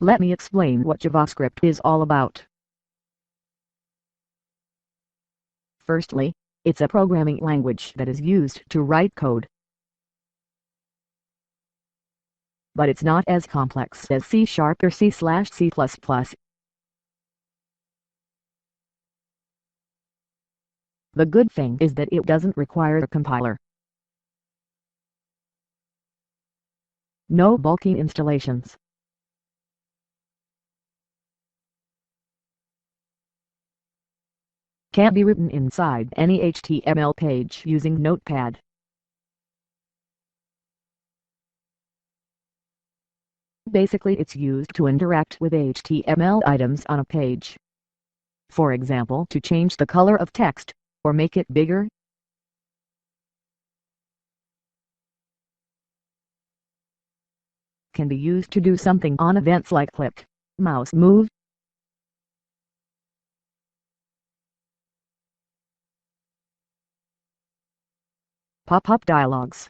Let me explain what JavaScript is all about. Firstly, it's a programming language that is used to write code. But it's not as complex as C# or C/C++. The good thing is that it doesn't require a compiler. No bulky installations. Can't be written inside any HTML page using Notepad. Basically, it's used to interact with HTML items on a page. For example, to change the color of text, or make it bigger. Can be used to do something on events like click, mouse move. Pop-up dialogues.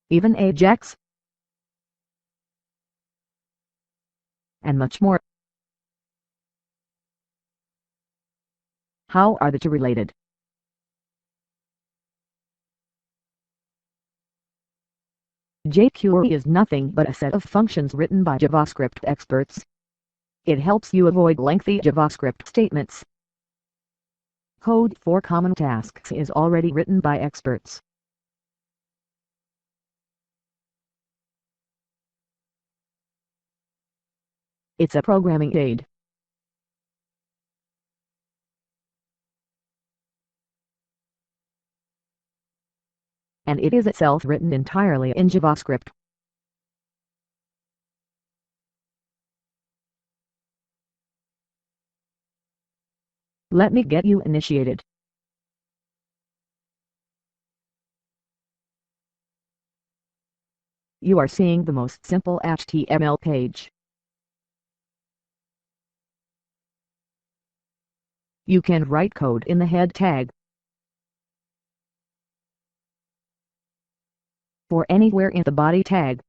Even Ajax. And much more. How are the two related? jQuery is nothing but a set of functions written by JavaScript experts. It helps you avoid lengthy JavaScript statements. Code for common tasks is already written by experts. It's a programming aid. And it is itself written entirely in JavaScript. Let me get you initiated. You are seeing the most simple HTML page. You can write code in the head tag, or anywhere in the body tag.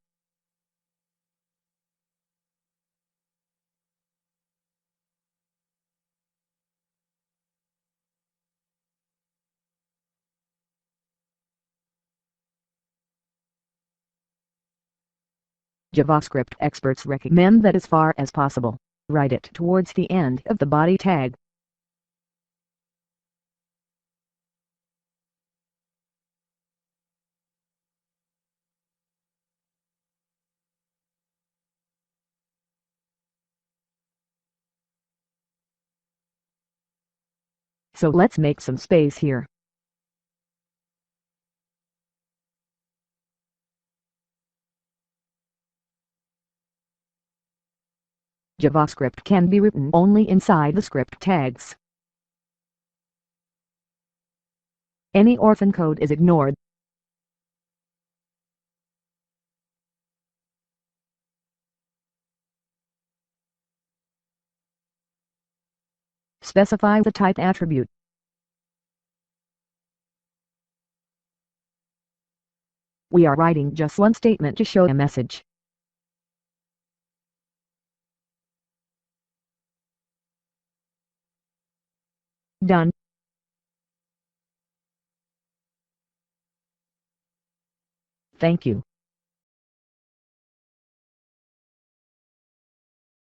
JavaScript experts recommend that as far as possible, write it towards the end of the body tag. So let's make some space here. JavaScript can be written only inside the script tags. Any orphan code is ignored. Specify the type attribute. We are writing just one statement to show a message. Done. Thank you.